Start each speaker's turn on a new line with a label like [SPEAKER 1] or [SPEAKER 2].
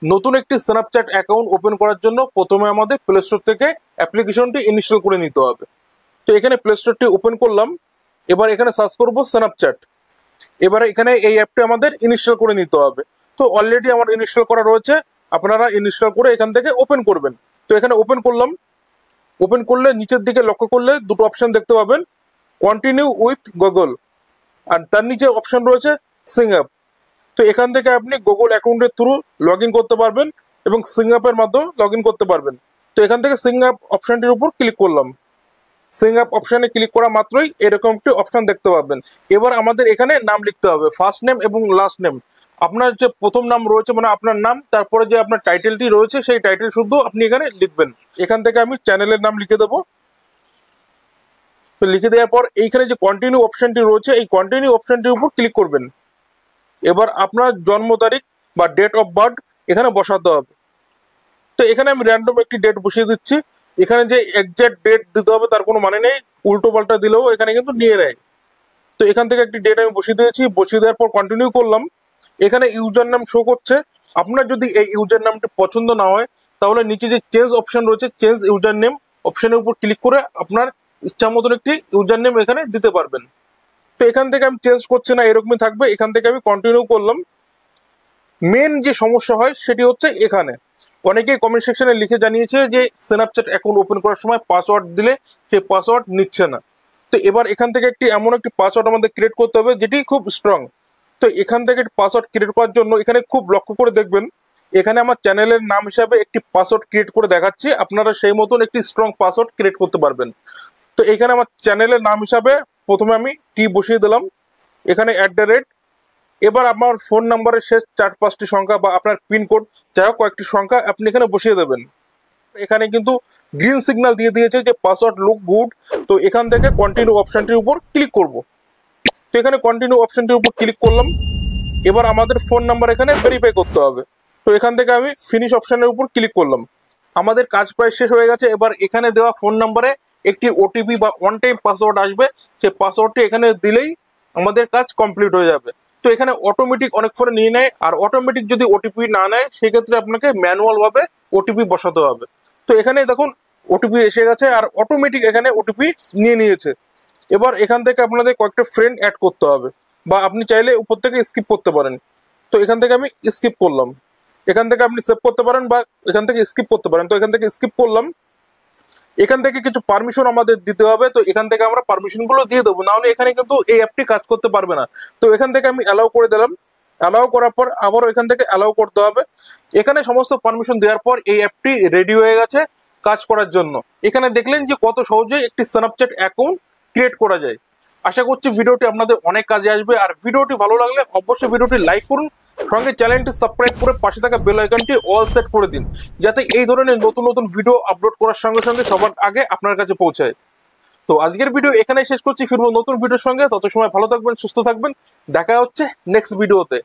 [SPEAKER 1] নতুন একটি Snapchat account open করার জন্য প্রথমে আমাদের প্লে স্টোর থেকে অ্যাপ্লিকেশনটি ইনস্টল করে নিতে হবে। তো এখানে প্লে স্টোরটি ওপেন করলাম। এবার এখানে সার্চ করব স্ন্যাপচ্যাট। এবারে এখানে এই অ্যাপটি আমাদের ইনস্টল করে নিতে হবে। তো অলরেডি আমার ইনস্টল করা রয়েছে, আপনারা ইনস্টল করে এখান থেকে ওপেন করবেন। তো এখানে ওপেন করলাম। ওপেন করলে নিচের দিকে লক্ষ্য করলে দুটো অপশন দেখতে পাবেন, কন্টিনিউ উইথ গুগল, আর তার নিচে অপশন রয়েছে সিং আপ। তো এখান থেকে আপনি গুগল অ্যাকাউন্টের থ্রু লগ ইন করতে পারবেন এবং সিং আপের মাধ্যমে লগ ইন করতে পারবেন। তো এখান থেকে সিং আপ অপশনটির উপর ক্লিক করলাম। সিং আপ অপশনে ক্লিক করা মাত্রই এরকম একটি অপশন দেখতে পাবেন। এবার আমাদের এখানে নাম লিখতে হবে, ফার্স্ট নেম এবং লাস্ট নেম। আপনার যে প্রথম নাম রয়েছে মানে আপনার নাম, তারপরে যে আপনার টাইটেলটি রয়েছে সেই টাইটেল শুদ্ধ আপনি এখানে লিখবেন। এখান থেকে আমি চ্যানেলের নাম লিখে দেবো। তো লিখে দেওয়ার পর এইখানে যে কন্টিনিউ অপশনটি রয়েছে এই কন্টিনিউ অপশনটির উপর ক্লিক করবেন। এবার আপনার জন্ম তারিখ বা ডেট অফ বার্থ এখানে বসাতে হবে। তো এখানে আমি র্যান্ডম একটি ডেট বসিয়ে দিচ্ছি। এখানে যে এক্সাক্ট ডেট দিতে হবে তার কোনো মানে নেই, উল্টো পাল্টা দিলেও এখানে কিন্তু নিয়ে নেয়। তো এখান থেকে একটি ডেট আমি বসিয়ে দিয়েছি, বসিয়ে দেওয়ার পর কন্টিনিউ করলাম। এখানে ইউজার নাম শো করছে। আপনার যদি এই ইউজার নামটি পছন্দ না হয় তাহলে নিচে যে চেঞ্জ অপশন রয়েছে চেঞ্জ ইউজার নেম অপশনের উপর ক্লিক করে আপনার ইচ্ছা মতন একটি ইউজার নেম এখানে দিতে পারবেন। তো এখান থেকে আমি চেঞ্জ করছি না, এরকমই থাকবে। এখান থেকে আমি কন্টিনিউ করলাম। মেন যে সমস্যা হয় সেটি হচ্ছে এখানে অনেকেই কমেন্ট সেকশনে লিখে জানিয়েছে যে স্ন্যাপচ্যাট অ্যাকাউন্ট ওপেন করার সময় পাসওয়ার্ড দিলে সেই পাসওয়ার্ড নিচ্ছে না। তো এবার এখান থেকে এমন একটি পাসওয়ার্ড আমাদের ক্রিয়েট করতে হবে যেটি খুব স্ট্রং। তো এখান থেকে পাসওয়ার্ড ক্রিয়েট করার জন্য এখানে খুব লক্ষ্য করে দেখবেন, এখানে আমার চ্যানেলের নাম হিসাবে একটি পাসওয়ার্ড ক্রিয়েট করে দেখাচ্ছি। আপনারা সেই মতন একটি স্ট্রং পাসওয়ার্ড ক্রিয়েট করতে পারবেন। তো এখানে আমার চ্যানেলের নাম হিসাবে প্রথমে আমি টি বসিয়ে দিলাম, এখানে @। এবার আমার ফোন নাম্বারের শেষ 4-5টি সংখ্যা বা আপনার পিনকোড যাই হোক কয়েকটি সংখ্যা আপনি এখানে বসিয়ে দেবেন। এখানে কিন্তু গ্রিন সিগন্যাল দিয়ে দিয়েছে যে পাসওয়ার্ড লুক গুড। তো এখান থেকে কন্টিনিউ অপশনটির উপর ক্লিক করব। তো এখানে কন্টিনিউ অপশনটির উপর ক্লিক করলাম। এবার আমাদের ফোন নাম্বার এখানে ভেরিফাই করতে হবে। তো এখান থেকে আমি ফিনিশ অপশনের উপর ক্লিক করলাম। আমাদের কাজ প্রায় শেষ হয়ে গেছে। এবার এখানে দেওয়া ফোন নাম্বারে একটি ওটিপি বা ওয়ান টাইম পাসওয়ার্ড আসবে, সেই পাসওয়ার্ডটি এখানে দিলেই আমাদের কাজ কমপ্লিট হয়ে যাবে। তো এখানে অটোমেটিক অনেক ফোনে নিয়ে নেয়, আর অটোমেটিক যদি ওটিপি না নেয় সেক্ষেত্রে আপনাকে ম্যানুয়াল ভাবে ওটিপি বসাতে হবে। তো এখানে দেখুন ওটিপি এসে গেছে আর অটোমেটিক এখানে ওটিপি নিয়ে নিয়েছে। এবার এখান থেকে আপনাদের কয়েকটা ফ্রেন্ড অ্যাড করতে হবে বা আপনি চাইলে উপর থেকে স্কিপ করতে পারেন। তো এখান থেকে আমি স্কিপ করলাম। এখান থেকে আপনি সেভ করতে পারেন বা এখান থেকে স্কিপ করতে পারেন। তো এখান থেকে স্কিপ করলাম। এখান থেকে কিছু পারমিশন আমাদের দিতে হবে। তো এখান থেকে আমরা পারমিশন গুলো দিয়ে দেবো, না হলে এখানে কিন্তু এই অ্যাপটি কাজ করতে পারবে না। তো এখান থেকে আমি অ্যালাউ করে দিলাম। অ্যালাউ করার পর আবারও এখান থেকে অ্যালাউ করতে হবে। এখানে সমস্ত পারমিশন দেওয়ার পর এই অ্যাপটি রেডি হয়ে গেছে কাজ করার জন্য। এখানে দেখলেন যে কত সহজে একটি স্ন্যাপচ্যাট অ্যাকাউন্ট ক্রিয়েট করা যায়। আশা করছি ভিডিওটি আপনাদের অনেক কাজে আসবে। আর ভিডিওটি ভালো লাগলে অবশ্যই ভিডিওটি লাইক করুন, সঙ্গে চ্যানেলটি সাবস্ক্রাইব করে পাশে থাকা বেল আইকনটি অল সেট করে দিন, যাতে এই ধরনের নতুন নতুন ভিডিও আপলোড করার সঙ্গে সঙ্গে সবার আগে আপনার কাছে পৌঁছায়। তো আজকের ভিডিও এখানেই শেষ করছি, ফিরবো নতুন ভিডিওর সঙ্গে। তত সময় ভালো থাকবেন, সুস্থ থাকবেন। দেখা হচ্ছে নেক্সট ভিডিওতে।